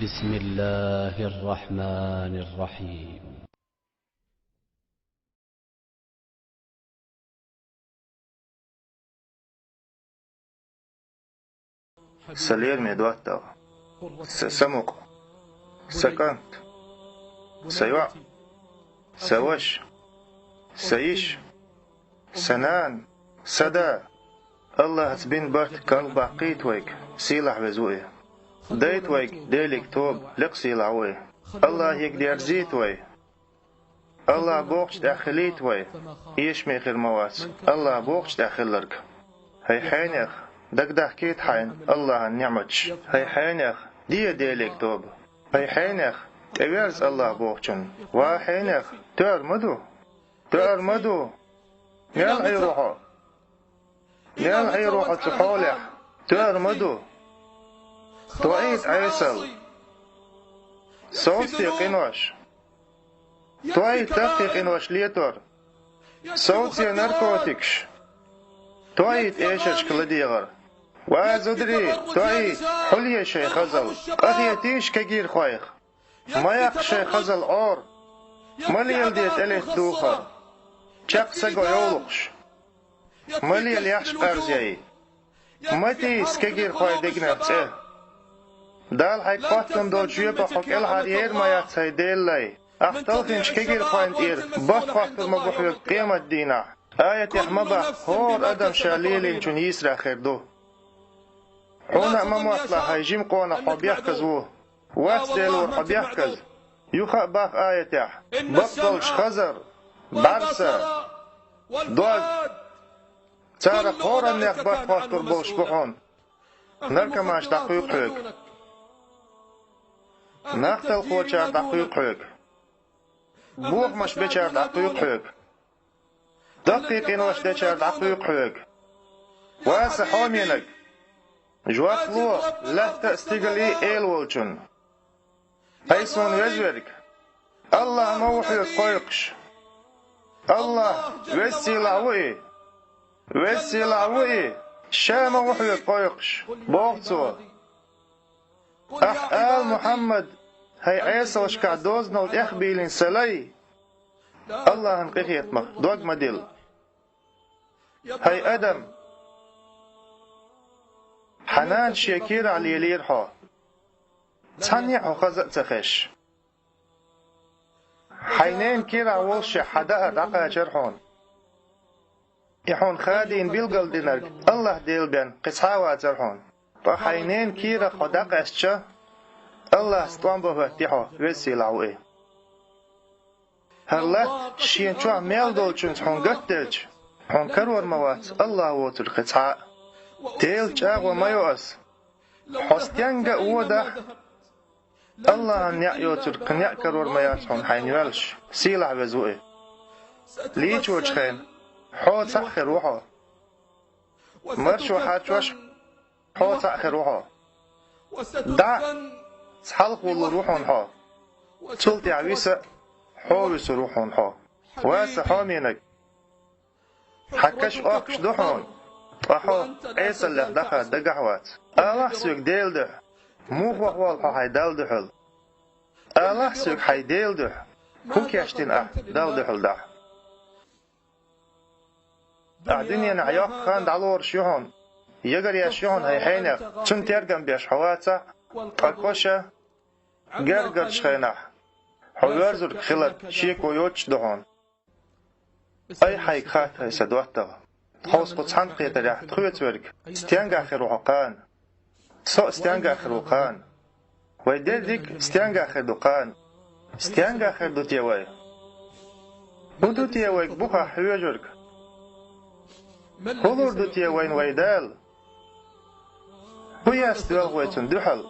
بسم الله الرحمن الرحيم. سلير ميدواتو سموق سكنت سيوع سوش سيش سنان سدا الله سبين برت قلب قيت ويك سيلح بزوئي ديت ويك ديلك توب لق سيلعوي الله يقدر زيت وي الله بوقش داخليت وي ايش ميخير مواس الله بوقش داخلرك هي حينيخ دك كيت حين الله النعمتش هي حينيخ ديلك توب هي حينيخ تبيرز الله بوقشن وحينيخ تور مدو يال اي روحو تحولح تور مدو توعيد عيسل صوت قنوش توعيد تفتي قنوش ليتور صوت ناركوتكش توعيد ايشش كلديغر وازدري توعيد حلية شي خزل قضيتيش كجير خوايخ مايق شي خزل اور مليل ديت اليت دوخر چق سگو يولقش مليل يحش قرزيي متيس كجير خواي دقنا دال هاي قاتلم دو جيبا حق الهارير ما يتساي ديلاي اختلفنش كجير خواين اير بات قاتل مبوحي قيمة دينا آية يحمبا هور ادم شاليلين چون يسرا خير دو حونا مموطلا هاي جيم قوانا حب يحكزوه وات ديلور حب يحكز يخا باق آية يح بطلش خزر برسا دوغ تارا قورا نيخ بات قاتل بوش بحون نركا ماش دقيق حيك نختل خوچار دقيق بوغ مش بچار دقيق دقيقين وش دچار دقيق واس حامينك جوات لو لا تستيقلي ايل ولچن ايسون وزورك الله موحي قيقش الله وسيلاوي شام موحي قيقش بوغتو آل محمد هاي عيسى وشكع دوزنا والإخبيلين سلاي الله هنقيخ يتمخ دوغ مديل هاي أدم حنان شاكير على يليرحو تانيحو خزق تخش حينين كيرا وولش حداء دقا جرحون يحون خادين بيلقل دينرك الله ديل بين قصحاوا جرحون وحينين كيرا خدق أسجا الله استوانبه تيحو وسيلاوي هلا شين شو عميل دولچون حون قتلج حون كرور موات الله ووتر قطعاء تيل جاغ وميوأس حستيانغا اودا الله نيا يوتر كنيا كرور ميات حون حينيوالش سيلع بزوئي ليش وجخين حو تأخر روحو مرشو حاتوش حو تأخر روحو دع تحلق والله روحون حو تلتي عويسة حوبس روحون حو واسا حامينك حكش اوكش دوحون وحو عيسى اللي دخل دقحوات الله سيوك ديل دح موخ وحوال حو حي دال دحل الله سيوك حي ديل دح كوك يشتين دال دحل دح الدنيا نعياق خان دعلور شيهون يقر يشيهون هاي حينك چون تيرقم بيش حواتا قاكوشا قرقر شخينح حوارزر خلق شيك ويوتش دهون اي حيك خات هاي سدواتها حوص قطعان قيتا ريح تخويت ورك استيانق اخر وحقان سو استيانق اخر وقان ويدير ديك استيانق اخر دوقان استيانق اخر دو تيواي ودو تيوايك بوخا حواجرك هولور دو تيواين ويدال هو يستوال ويتن دوحل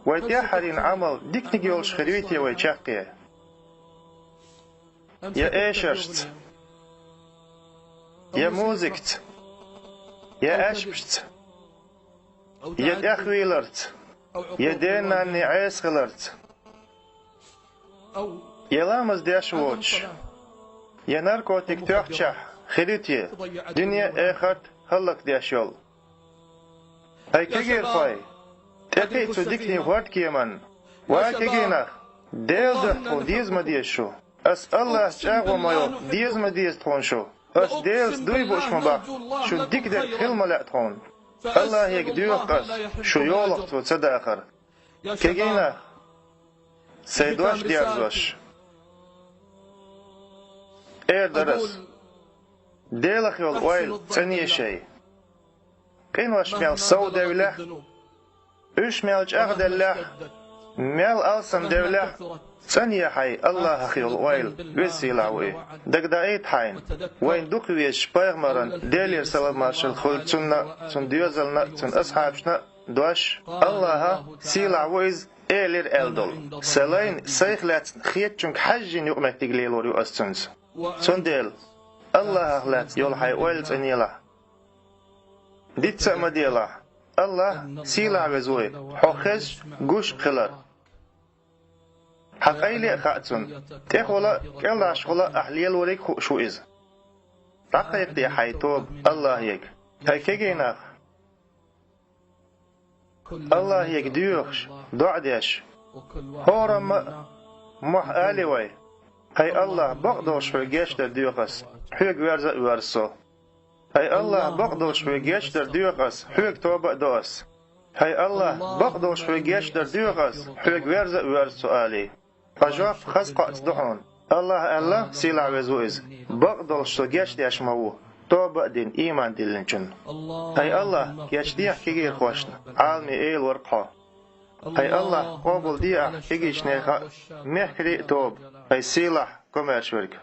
ويتيا حرين عمل ديك نجيولش خريويتي ويتشاقيا يا ايشرت يا موزكت يا اشبشت يا تاخويلرت يا دينا اني عيس خلرت يا لامز دياش ووتش يا ناركوتيك تاخشح خريتي دنيا اخرت هلك دياشول هاي كجير خواي تقي تدكني وارد كيمان واكينا ديل دهتون ديز مديشو أس الله جاغو مايو ديز مديز تون شو أس ديل دوي بوش مباق شو ديك در خل ملأتون الله يقديوك أس شو يولق تو تصدى آخر كيجينا سيدواش ديارزوش درس ديلخ يول ويل تاني شيء قين واش ميل سو دولة اش ميل جاغ دولة ميل ألسن دولة تاني حي الله خيول ويل وسيلة وي دقدايت حين وين دوكويش بايغمرن ديلير سلام مارشل خل تن ديوزلنا تن أصحابشنا دوش الله سيلة ويز إيلير ألدول سلاين سيخلات خيت جنك حجين يؤمك تقليلور يؤستنز تندل الله أخلات يول حي ويل تنيلا ديت سأما ديلا الله سيلا بزوي حوخز قوش قلر حقيلي خاتون تيخولا كلا شغلا أحليل وريك شو إز رقيق دي حي توب الله يك هاي كيجيناخ الله يك ديوخش دعديش هورم مح آلي وي هاي الله بقدوش في جيش در ديوخس حيق ورزا ورسو هاي الله بقدوش في جيش در ديوخس حيق توبة دوس هاي الله بقدوش في جيش در ديوخس حيق ورزا ورسو آلي فجاف خسقة تدحون الله سيلع وزوئز بقدوش في جيش ديش موو توبة دين إيمان دلنشن هاي الله كيش ديح كيغير خوشنا عالمي إيل ورقها هاي الله قابل ديح كيغيش نيخا مهكري توب هاي سيلح كوميرش ورك